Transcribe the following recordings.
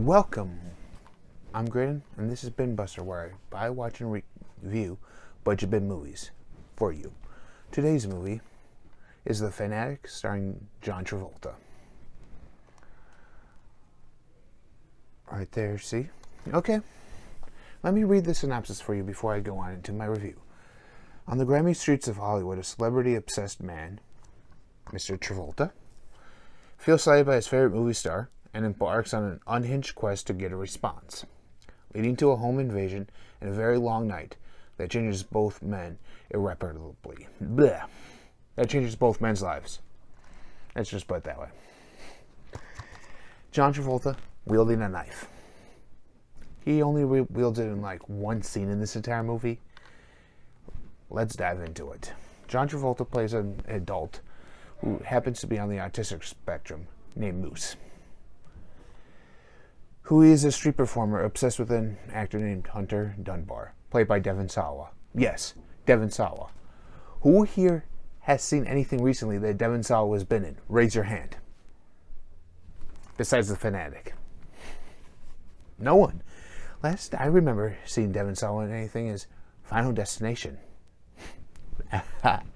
Welcome. I'm Greydon, and this has been Buster, where I buy, watch, and review budget bin movies for you. Today's movie is The Fanatic, starring John Travolta. Right there, see? Okay. Let me read the synopsis for you before I go on into my review. On the grimy streets of Hollywood, a celebrity-obsessed man, Mr. Travolta, feels slighted by his favorite movie star and embarks on an unhinged quest to get a response, leading to a home invasion and a very long night that changes both men irreparably. Blech. That changes both men's lives. Let's just put it that way. John Travolta wielding a knife. He only wields it in like one scene in this entire movie. Let's dive into it. John Travolta plays an adult who happens to be on the autistic spectrum named Moose, who is a street performer obsessed with an actor named Hunter Dunbar, played by Devon Sawa. Yes, Devon Sawa. Who here has seen anything recently that Devon Sawa has been in? Raise your hand. Besides The Fanatic. No one. Last I remember seeing Devon Sawa in anything is Final Destination.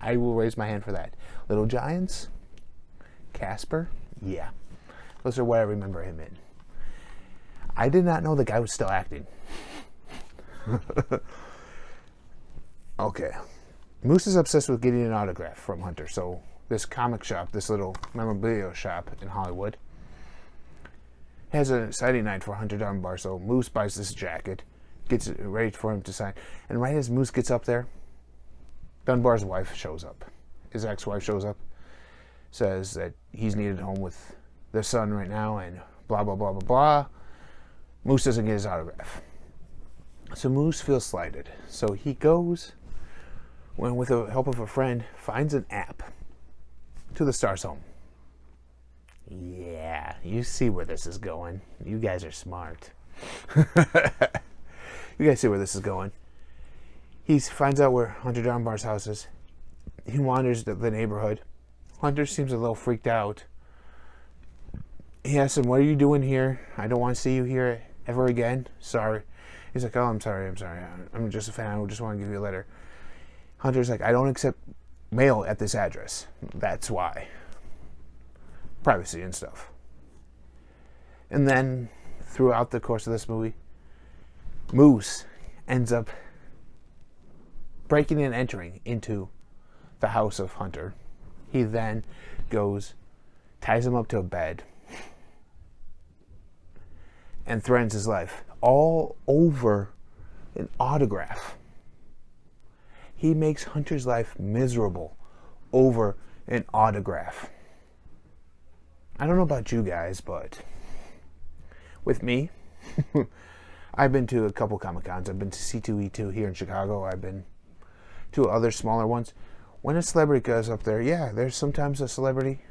I will raise my hand for that. Little Giants? Casper? Yeah. Those are what I remember him in. I did not know the guy was still acting. Okay. Moose is obsessed with getting an autograph from Hunter. So this comic shop, this little memorabilia shop in Hollywood, has an exciting night for Hunter Dunbar. So Moose buys this jacket, gets it ready for him to sign. And right as Moose gets up there, Dunbar's wife shows up. His ex-wife shows up, says that he's needed home with their son right now, and blah, blah, blah, blah, blah. Moose doesn't get his autograph. So Moose feels slighted. So he goes, with the help of a friend, finds an app to the star's home. Yeah, you see where this is going. You guys are smart. You guys see where this is going. He finds out where Hunter Dunbar's house is. He wanders the neighborhood. Hunter seems a little freaked out. He asks him, "What are you doing here? I don't want to see you here ever again. Sorry." He's like, "Oh, I'm sorry. I'm just a fan. I just want to give you a letter." Hunter's like, "I don't accept mail at this address. That's why." Privacy and stuff. And then, throughout the course of this movie, Moose ends up breaking and entering into the house of Hunter. He then goes, ties him up to a bed, and threatens his life, all over an autograph. He makes Hunter's life miserable over an autograph. I don't know about you guys, but with me, I've been to a couple Comic-Cons. I've been to C2E2 here in Chicago. I've been to other smaller ones. When a celebrity goes up there, yeah, there's sometimes a celebrity,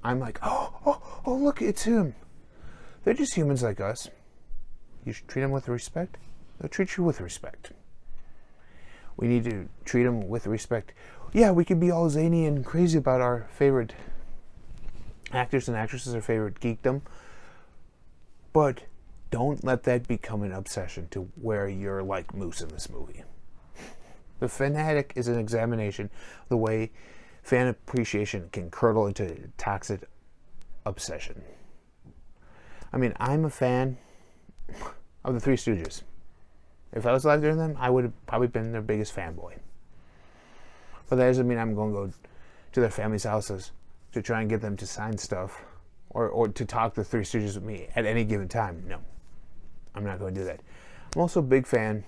I'm like, oh, look, it's him. They're just humans like us. You should treat them with respect. They'll treat you with respect. We need to treat them with respect. Yeah, we could be all zany and crazy about our favorite actors and actresses, our favorite geekdom, but don't let that become an obsession to where you're like Moose in this movie. The Fanatic is an examination of the way fan appreciation can curdle into toxic obsession. I mean, I'm a fan of the Three Stooges. If I was alive during them, I would have probably been their biggest fanboy. But that doesn't mean I'm going to go to their family's houses to try and get them to sign stuff or to talk the Three Stooges with me at any given time. No, I'm not going to do that. I'm also a big fan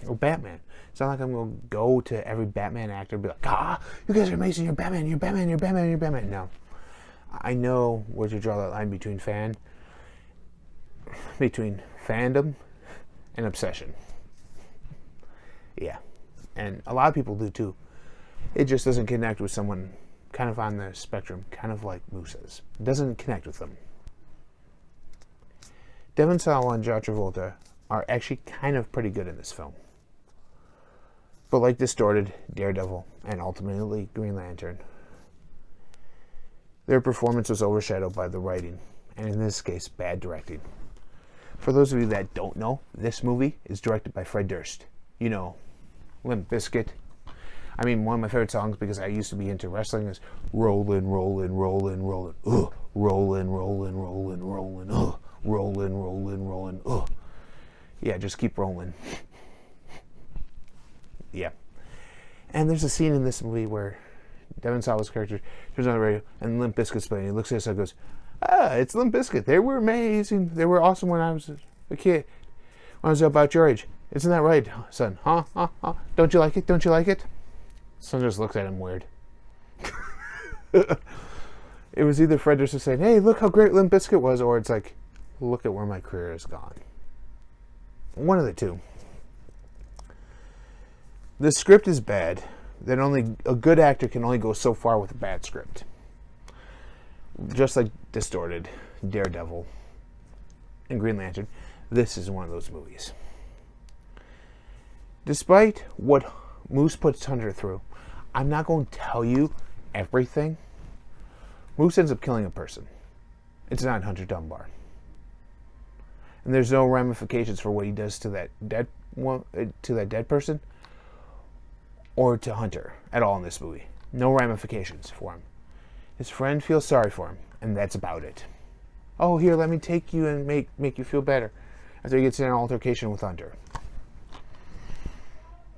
of Batman. It's not like I'm going to go to every Batman actor and be like, you guys are amazing, you're Batman, you're Batman, you're Batman, you're Batman. No. I know where to draw that line between fandom and obsession. Yeah. And a lot of people do too. It just doesn't connect with someone kind of on the spectrum, kind of like Moose is. It doesn't connect with them. Devon Sawa and John Travolta are actually kind of pretty good in this film. But like Distorted, Daredevil, and ultimately Green Lantern, their performance was overshadowed by the writing, and in this case, bad directing. For those of you that don't know, this movie is directed by Fred Durst. You know, Limp Bizkit. I mean, one of my favorite songs, because I used to be into wrestling, is Rollin', Rollin', Rollin', Rollin', Rollin', Rollin', Rollin', Rollin', Rollin', Rollin', Rollin', Yeah, just keep rolling. Yeah. And there's a scene in this movie where Devon Sawa's character turns on the radio and Limp Bizkit's playing. He looks at us and goes, it's Limp Bizkit. They were amazing. They were awesome when I was a kid. When I was about your age. Isn't that right, son? Huh? Don't you like it? Don't you like it? Son just looks at him weird. It was either Fred Durst saying, hey, look how great Limp Bizkit was, or it's like, look at where my career has gone. One of the two. The script is bad. That only a good actor can only go so far with a bad script. Just like Distorted, Daredevil, and Green Lantern, this is one of those movies. Despite what Moose puts Hunter through, I'm not going to tell you everything. Moose ends up killing a person. It's not Hunter Dunbar. And there's no ramifications for what he does to that dead person or to Hunter at all in this movie. No ramifications for him. His friend feels sorry for him, and that's about it. Oh, here, let me take you and make you feel better. After he gets in an altercation with Hunter.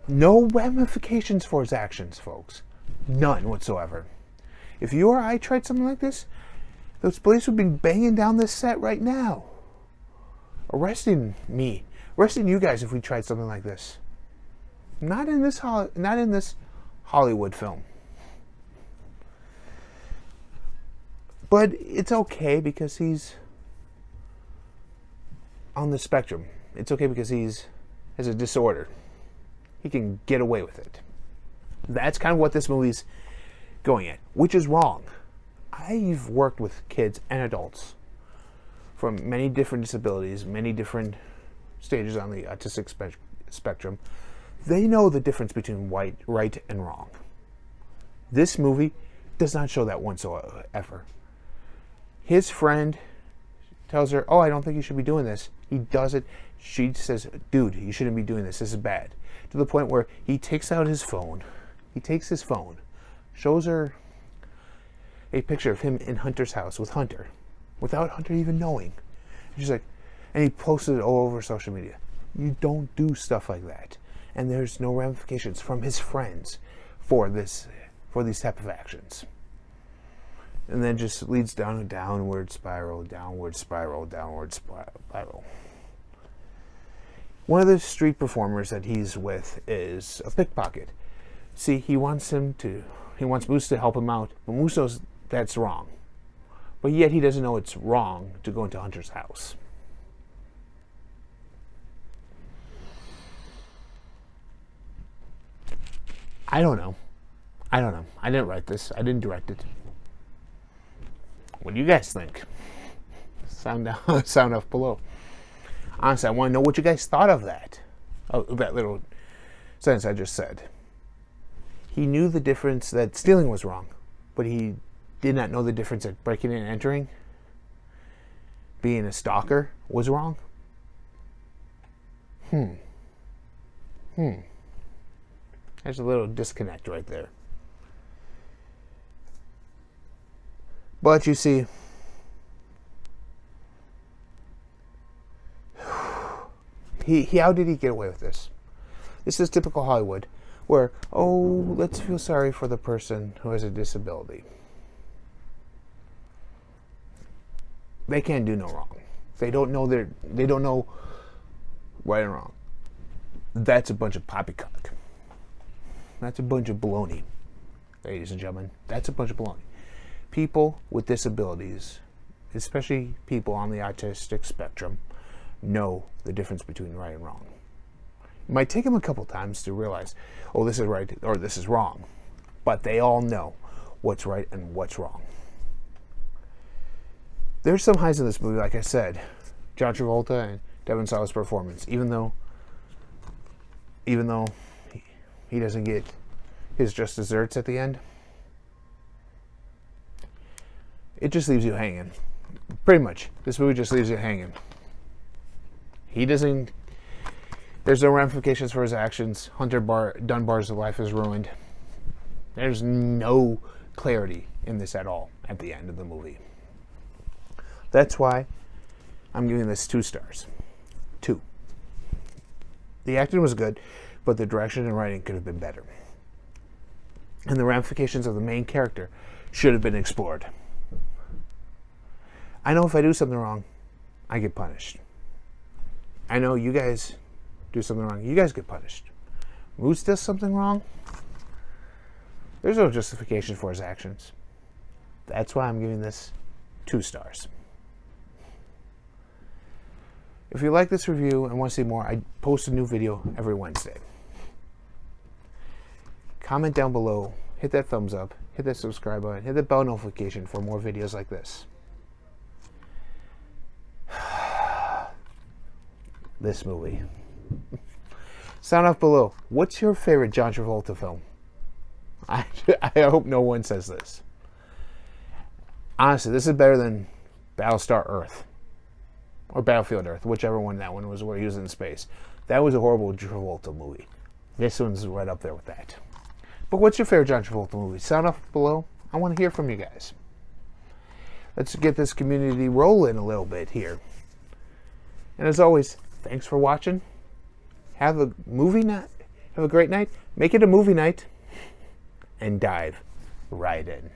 No ramifications for his actions, folks. None whatsoever. If you or I tried something like this, those police would be banging down this set right now. Arresting me. Arresting you guys if we tried something like this. Not in this Hollywood film. But it's okay because he's on the spectrum. It's okay because he's has a disorder. He can get away with it. That's kind of what this movie's going at, which is wrong. I've worked with kids and adults from many different disabilities, many different stages on the autistic spectrum. They know the difference between right and wrong. This movie does not show that whatsoever. His friend tells her, oh, I don't think you should be doing this. He does it. She says, dude, you shouldn't be doing this. This is bad. To the point where he takes out his phone. He takes his phone, shows her a picture of him in Hunter's house with Hunter, without Hunter even knowing. She's like, and he posted it all over social media. You don't do stuff like that. And there's no ramifications from his friends for these type of actions. And then just leads down a downward spiral, downward spiral, downward spiral. One of the street performers that he's with is a pickpocket. See, he wants Moose to help him out, but Moose knows that's wrong. But yet he doesn't know it's wrong to go into Hunter's house. I don't know. I didn't write this. I didn't direct it. What do you guys think? Sound off below. Honestly, I want to know what you guys thought of that. Oh, that little sentence I just said. He knew the difference that stealing was wrong, but he did not know the difference that breaking in and entering, being a stalker, was wrong. There's a little disconnect right there. But you see, how did he get away with this? This is typical Hollywood, where, oh, let's feel sorry for the person who has a disability. They can't do no wrong. They don't know right and wrong. That's a bunch of poppycock. That's a bunch of baloney, ladies and gentlemen. That's a bunch of baloney. People with disabilities, especially people on the autistic spectrum, know the difference between right and wrong. It might take them a couple times to realize, oh, this is right or this is wrong. But they all know what's right and what's wrong. There's some highs in this movie, like I said. John Travolta and Devon Sawa's performance, even though he doesn't get his just desserts at the end, it just leaves you hanging. Pretty much. This movie just leaves you hanging. He doesn't. There's no ramifications for his actions. Hunter Dunbar's life is ruined. There's no clarity in this at all at the end of the movie. That's why I'm giving this 2 stars. 2. The acting was good, but the direction and writing could have been better. And the ramifications of the main character should have been explored. I know if I do something wrong, I get punished. I know you guys do something wrong, you guys get punished. Moose does something wrong, there's no justification for his actions. That's why I'm giving this 2 stars. If you like this review and want to see more, I post a new video every Wednesday. Comment down below, hit that thumbs up, hit that subscribe button, hit the bell notification for more videos like this. This movie. Sound off below. What's your favorite John Travolta film? I hope no one says this. Honestly, this is better than Battlestar Earth. Or Battlefield Earth, whichever one that one was where he was in space. That was a horrible Travolta movie. This one's right up there with that. But what's your favorite John Travolta movie? Sound off below. I want to hear from you guys. Let's get this community rolling a little bit here. And as always, thanks for watching. Have a movie night. Have a great night. Make it a movie night. And dive right in.